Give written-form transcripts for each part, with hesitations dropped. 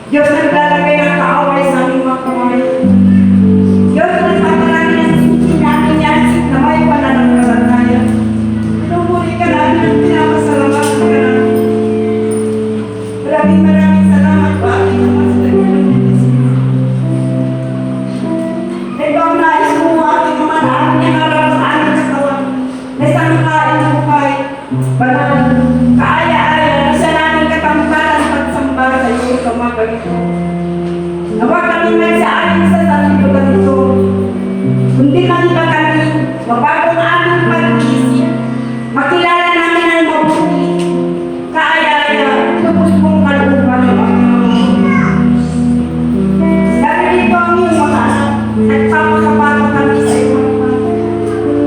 Diyos naglalagay ng kaaway sa aming mga kamay. Diyos nagpaparami ng sisig namin yan na may pananampalataya. Pinupuri ka namin at pinapasalamatan ka namin. Maraming salamat po aking Ama sa dakilang Diyos. Ito ang nais mo aking Ama na aking nangarap sa aming katawan. Na isang kain ng buhay, banal, kaaya-aya, na siya namin katampalan at pagsamba sa iyo sa mga ganito. Nawa kami man sa amin sa sanlibutan ito. Kundi man iba kami, mabagong aming pag-iisip, makilala namin ang mabuti, kaaya-aya, lubos mong kalooban ng mga dahil dito ang iyong mga anak, nagpapakapato kami sa iyong mga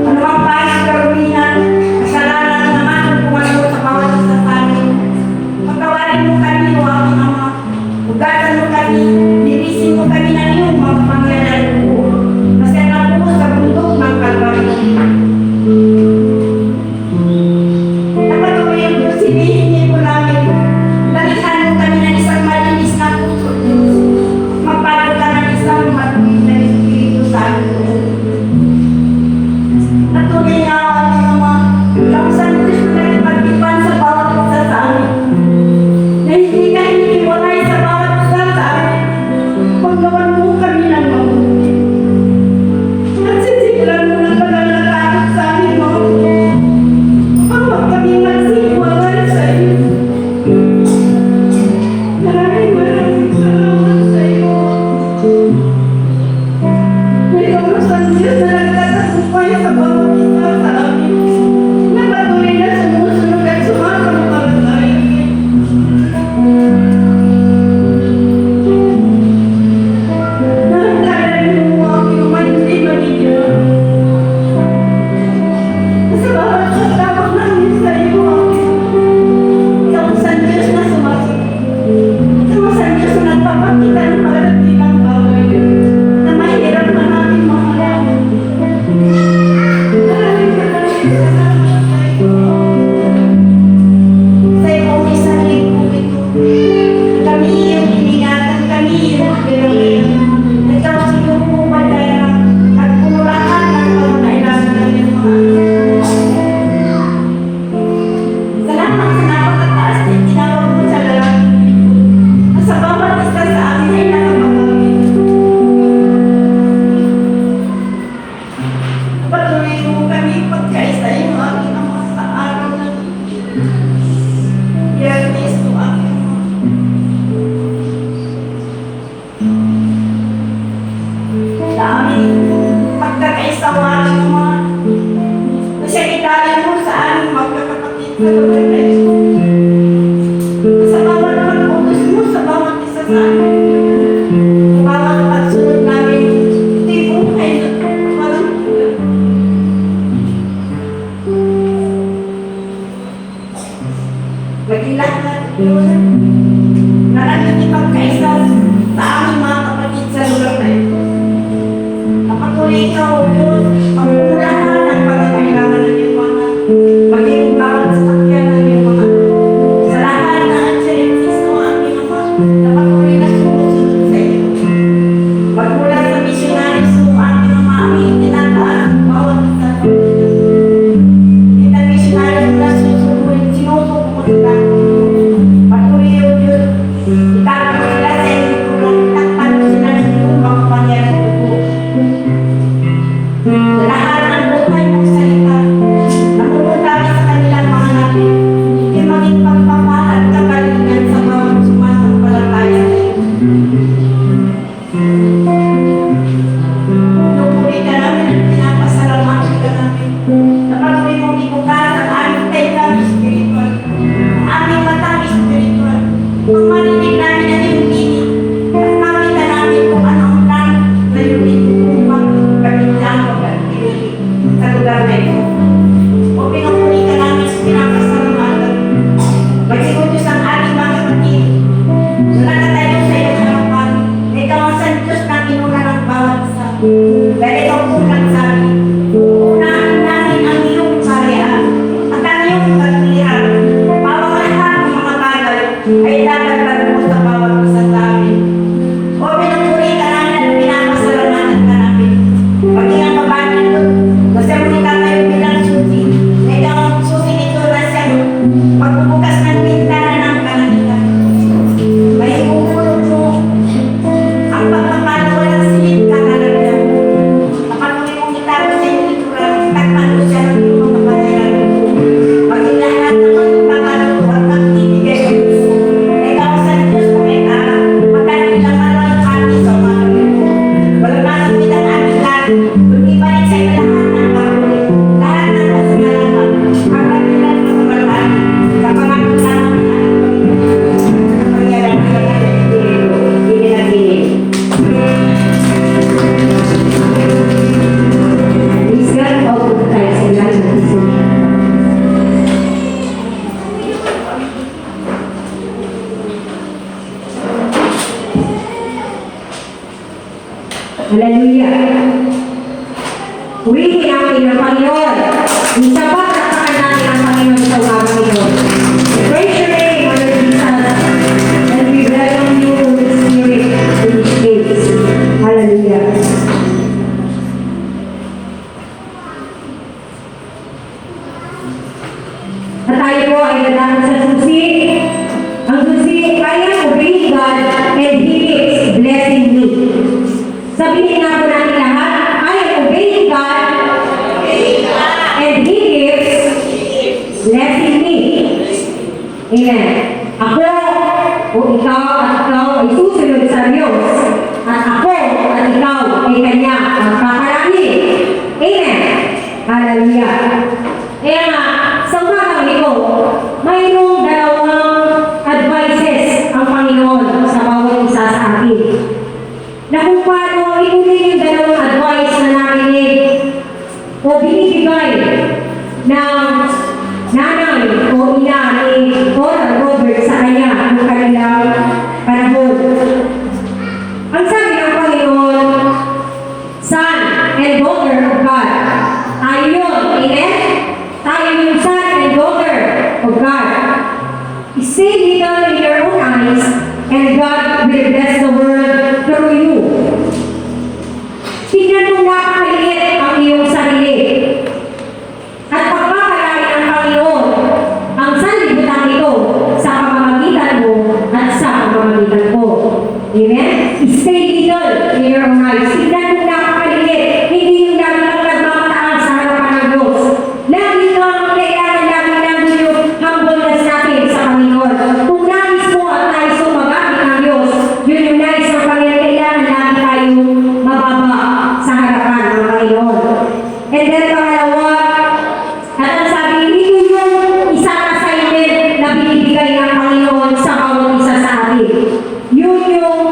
ano ang pangit karumihan, kasalanan naman ang pumasok sa bawat isa sa amin. Pagkawarin mo kami, o aming Ama, ugasan mo kami, linisin mo kami ng iyong mga pangyalan po, kasi nabuo sa bundok ng Kalbaryo. Napatuloy ang Diyos, hinihingi ko namin, lalihan mo kami ng isang malinis na puso, Diyos. Magpalo ka ng isang matuwid na Espiritu Santo. Natuloy nga ang aming Ama, lakusan Diyos na nagpagtipan sa bawat isa sa amin. Na hindi ka hinihiwalay sa bawat isa sa amin. Paggawan mo kami ng mabuti. At sisimulan mo ng pananalangin sa amin mabuti. Huwag kami magsihiwalay sa iyo. Maraming salamat sa iyo. May kamusan Diyos na nagtatagumpay sa bawat isa sa amin. Na patuloy na sumusunod at sumasampalataya. Nahandalan mo ang iyong hindi manigyan. Sa bawat pagtawag namin sa iyo, kamusan Diyos na sumasagot. Kamusan Diyos na nagpapakita ng malalakilang bagay na mahirap na namin mahalin. Maraming salamat sa iyo. Sa iyong isang lingkong ito, kami iyong iningatan, kami iyong pinagayan. Ikaw ang iyong pumadaya at pumurahan ng pangailangan ng iyong mga anak. Salamat sa napakataas na tinawag mo sa lalaki na sa bawat isa sa amin ay nakapagawin. Patuloy mo kami pagkaisa yung aking Ama sa araw ng Biyernes o aking Ama. Sa amin pagkakaisa o aking Ama na siya itali mo sa aming magkakapatid sa lugar na ito. Sa bawat pag-utos mo sa bawat isa sa amin. Sa bawat pagsunod namin, ito'y buhay na walang hanggan. Maging lahat, Diyos, na nakikipagkaisa sa aming mga kapatid sa lugar na ito. Napatuloy ikaw, Diyos, ang ulahan ng pagkakailangan ng iyong mga maging bawat sakyan Hallelujah. Purihin natin ang Panginoon. Isapat na saan natin ang Panginoon sa umagang ito. Praise your name, Lord Jesus. And we welcome you, Holy Spirit, in this place. Hallelujah. At tayo po ay dadaan sa susi. Ang susi, I am obeying God and He is blessing me. Sabihin nga po natin lahat, I am obeying God and He is blessing me. Amen. Ako o ikaw at ikaw ay susunod sa Diyos. At ako at ikaw ay Kanya ang kakarami. Amen. Hallelujah. Kaya nga, sa umagang ito, mayroong dalawang advices ang Panginoon sa bawat isa sa atin. Na kung paano ituloy yung dalawang advice na narinig o binibigay ng nanay o ina ni Oral Robert sa kanya ng kanilang panahon. Ang sabi ng Panginoon, Son and daughter of God, tayo yun, amen? Tayo yung son and daughter of God. Stay little in your own eyes, and God will bless the world through you. Tingnan mong napakaliit ang iyong sarili. At pagpapalain ng Panginoon ang sanlibutan ito sa pamamagitan mo at sa pamamagitan ko. Amen? Stay little in your own eyes. Tingnan mong napakaliit. Hindi yung lagi kang nagmamataas sa harapan ng Diyos. Lagi kang kailangan lagi yung humbleness natin sa Panginoon. Kung nais mo at nais mo magamit ng Diyos, yun yung nais ng Panginoon. Kailangan lagi tayong mababa sa harapan ng Panginoon. And then pangalawa, at ang sabi, ito yung isang assignment na binibigay ng Panginoon sa bawat isa sa atin. Yun yung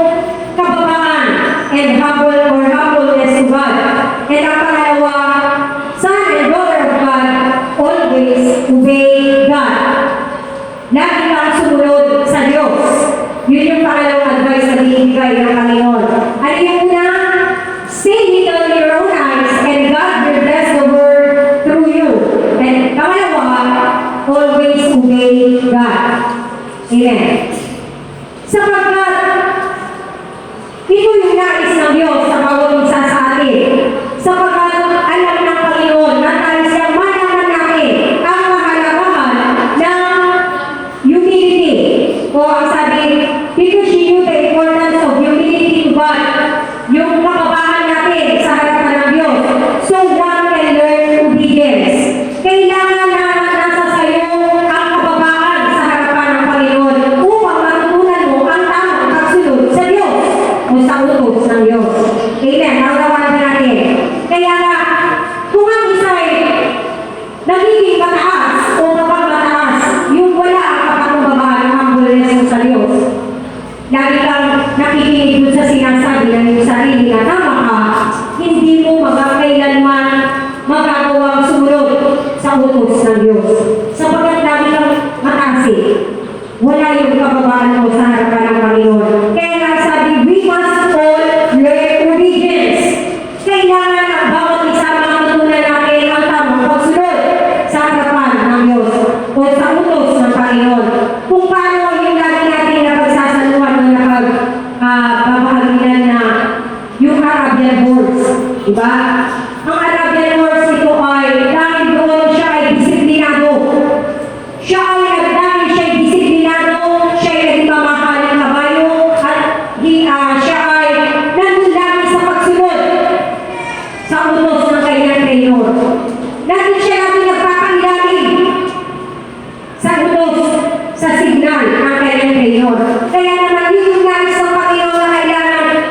kababaan and humbleness to God. And ang pangalawa, son and daughter of God, always obey God. Lagi kang sumunod sa Diyos. Yun yung pangalawang advice na binibigay ng Panginoon. At yung una, stay little in your own eyes and God will bless the world through you. And pangalawa, always obey God. Amen. Sapagkat ito yung nais ng Diyos sa bawat isa sa atin. Sapagkat alam ng Panginoon na tayo siyang malaman natin ang mahalagaan ng humility. O ang sabi, because she knew the importance of humility to God, yung kababahan natin sa harapan ng Diyos. So one can learn obedience. Kailangan na nasa sayo ang kababahan sa harapan ng Panginoon upang matutunan mo ang tamang pagsunod sa Diyos o sa utos ng Diyos. Amen. Naunawanan ba natin? Kaya nga, kung ang isa'y nagiging mataas o mapagmataas, yung wala ang kapakumbabaan ng humbleness mo sa Diyos. Lagi kang nakikinig dun sa sinasabi ng iyong sarili na tama ka, hindi mo magkailanman magagawang sumunod sa utos ng Diyos. Sapagkat lagi kang matasi, wala yung kababaan mo sa harapan ng Panginoon. Kaya nga sabi, we must all learn obedience. Kailangan ang bawat isa matutunan natin ang tamang pagsunod sa harapan ng Diyos o sa utos ng Panginoon. Kung paano yung lagi natin na pagsasaluhan ng babahaginan na yung Arabian Horse. Diba? Ang Arabian Horse ito ay dahil doon siya ay disiplinado. Siya ay nagdahil siya ay disiplinado, siya ay nagmamahal ng kabayo, at siya ay nandun lagi sa pagsunod sa utos ng kanyang trainer. Lagi siya lagi nagpapailalim sa utos, sa signal ng kanyang trainer. Kaya naman yung nais ng Panginoon na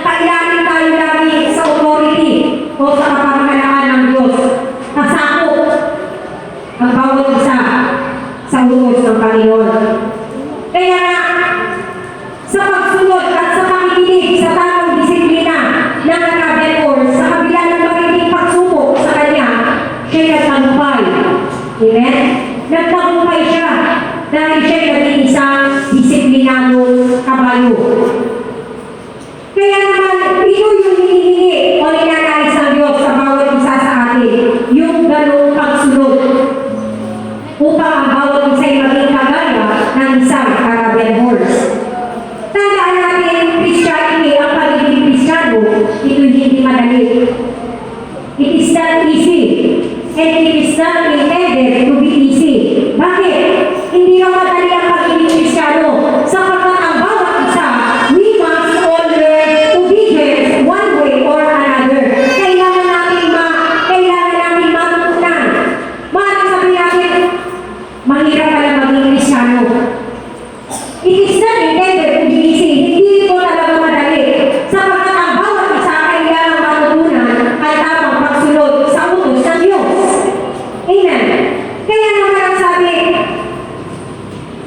kailangan tayo lagi sa authority o sa kapamahalaan ng Diyos. Nasakop ang bawat isa sa utos ng Panginoon. Kaya sa pagsunod at sa pakikinig sa not easy. And it is not intended to be easy. Bakit? Hindi na madali ang pagiging Kristiyano. Sapagkat ang bawat isa, we must all learn obedience one way or another. Kailangan natin matutunan. Maaaring sabihin natin, mahirap pala maging Kristiyano. It is not intended to be easy. Hindi ito talaga madali. Sapagkat ang bawat isa kailangan matutunan ay tamang pagsunod sa utos ng Diyos. Amen. Kaya naman ang sabi,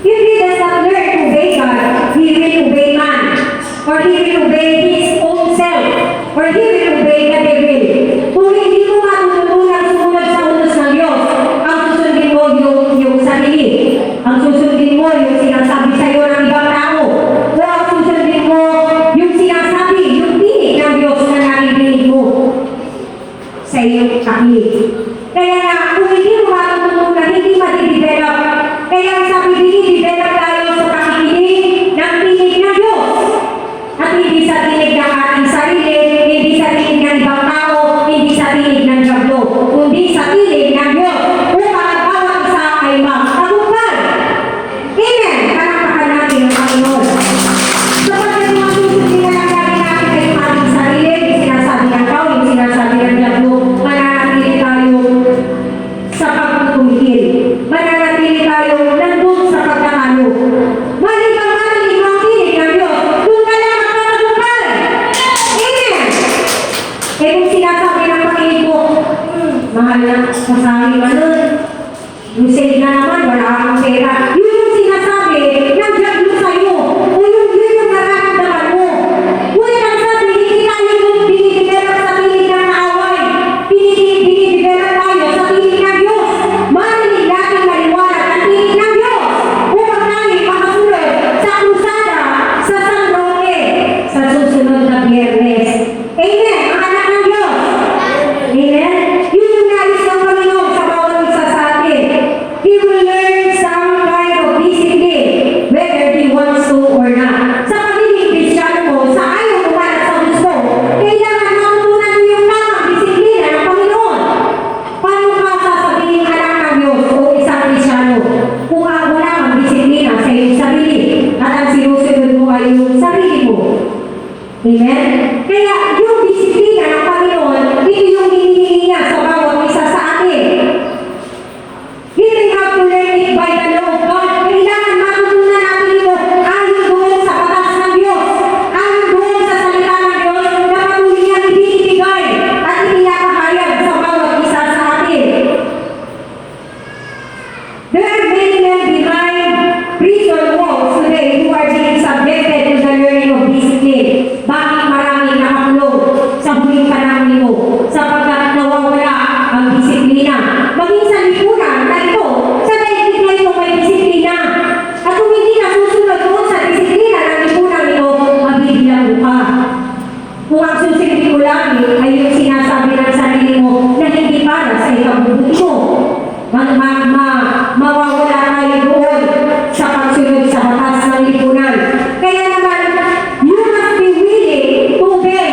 if he does not learn to obey God, he will obey man. Or he will obey his own self. Or he will obey the devil. Kung hindi mo matutunan sumunod sa utos ng Diyos, ang susundin mo yung sarili. Ang susundin mo yung sinasabi sa iyo ng ibang tao. O ang susundin mo yung sinasabi, yung tinig ng Diyos na naririnig mo sa iyong kakit. Kaya nga, kung hindi mo matutunan, hindi madidevelop. Kaya ang sabi, dinidevelop tayo sa pakikinig ng tinig ng Diyos. At hindi sa tinig ng ating sarili, hindi sa tinig ng ibang tao, hindi sa tinig ng diablo, kundi sa tinig ng Diyos. Upang ang bawat isa ay makatagumpay. Amen! Palakpakan natin ang Panginoon. Sapagkat yung mga susundin na lang natin ay yung ating sarili, yung sinasabi ng tao, yung sinasabi ng diablo, mananatili tayo sa pagtutumikil. Mananatili tayo nandun sa pagkakalo. Mali kang marinig ang tinig ng Diyos, doon ka lang makatagumpay. Amen! Eh kung sinasabi ng pakinig mo, mahal na masahin ka nun. Yung save na naman, wala kang pera. Yun yung sinasabi ng diablo sa'yo. O yun yung nararamdaman mo. Ngunit ang sabi, hindi tayo yung binidevelop sa tinig ng kaaway. Binidevelop tayo sa tinig ng Diyos. Marinig natin maliwanag ang tinig ng Diyos. Upang tayo makasunod sa krusada sa San Roque sa susunod na Biyernes. Amen! Ang anak ng Diyos. Amen? Yun yung nais ng Panginoon sa bawat isa sa atin. He will learn some kind of discipline, whether he wants to or not. Sa pagiging Kristiyano mo, sa ayaw mo man at sa gusto, kailangan matutunan mo yung tamang disiplina ng Panginoon. Paano ka sasabihin anak ng Diyos o isang Kristiyano kung wala kang disiplina sa iyong sarili at ang sinusunod mo ay yung sarili mo? Amen? Kaya yung disiplina ng Panginoon, ito yung hinihingi niya sa bawat isa sa atin. We will have to learn it by the law of God. Kailangan matutunan natin ito ayon doon sa batas ng Diyos. Ayon doon sa salita ng Diyos na patuloy niyang ibinibigay at ipinapahayag sa bawat isa sa atin. There are many men behind prison walls today who are being subjected to the learning of discipline. Bakit maraming nakakulong sa huling panahon nito? Sapagkat nawawala ang disiplina. Maging sa lipunan na ito, sa daigdig na ito may disiplina. At kung hindi nasusunod doon sa disiplina ng lipunan ito, mabibilang ka. Kung ang susundin mo lang ay yung sinasabi ng sarili mo na hindi para sa ikabubuti mo. Mawawala tayo doon sa pagsunod sa batas ng lipunan. Kaya naman, you must be willing to obey.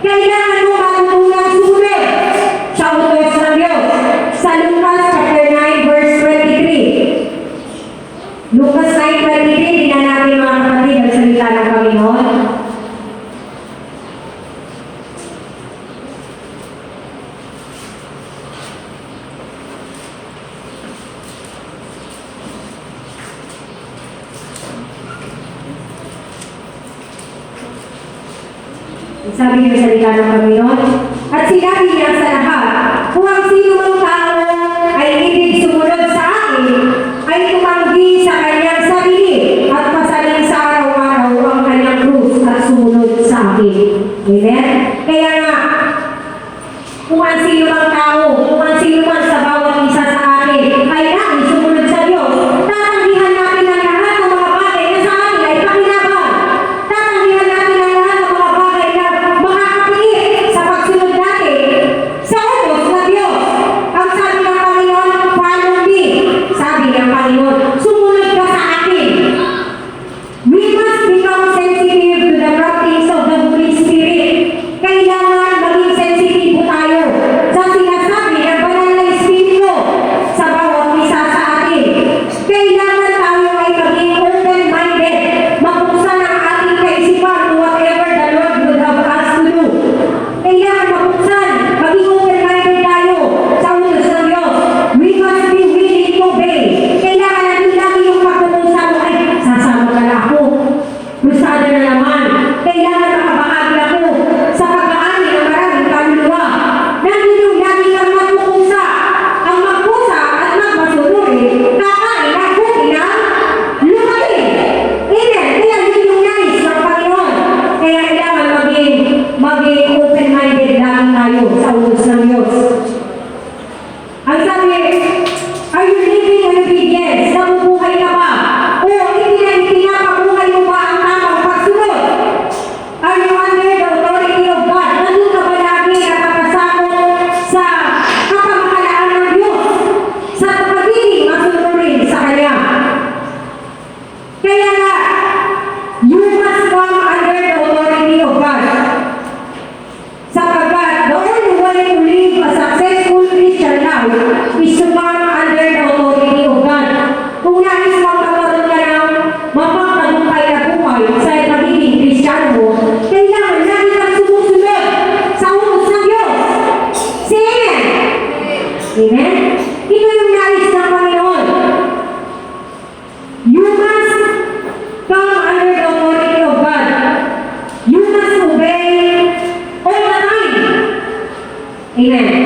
Kailangan mo matutunan sumunod sa utos ng Diyos. Sa Lucas chapter 9 verse 23. Lucas 9:23, tingnan natin mga kapatid ang salita ng Panginoon. Sabi niya sa salita ng Panginoon, at sinabi niya sa lahat, kung ang sino mang tao ay ibig sumunod sa akin, ay tumanggi sa kanyang sarili at masaling sa araw-araw ang kanyang krus at sumunod sa akin. Amen? Kaya nga, kung ang sino mang tao, kung ang sino man sa bawat isa sa atin ay nais sumunod sa Diyos, tatanggihan natin ang lahat ng mga bagay na sa atin ay pakinabang. Tatanggihan natin ang lahat ng mga bagay na makakapiit sa pagsunod natin sa utos ng Diyos. Ang sabi ng Panginoon, follow me. Sabi ng Panginoon, sumunod ka sa akin. We must become sensitive to the promptings of the Holy Spirit. Kailangan maging sensitibo tayo sa tayo sa utos ng Diyos. Ang sabi, are you living in obedience? Nabubuhay ka ba? O pinapabuhay mo ba ang tamang pagsunod? Are you under the authority of God? Nandun ka ba lagi nakakasakot sa kapamahalaan ng Diyos? Sa pagiging masunurin sa Kanya? Kaya nga, you must come under the authority of God. Sapagkat the only way to live a successful Christian life is to come under the authority of God. Kung nais mong magkaroon ka ng mapagtagumpay na buhay sa pagiging Kristiyano mo, kailangan lagi kang sumusunod sa utos ng Diyos. Say amen. Amen? Ito yung nais ng Panginoon. You must come under the authority of God. You must obey all the time. Amen.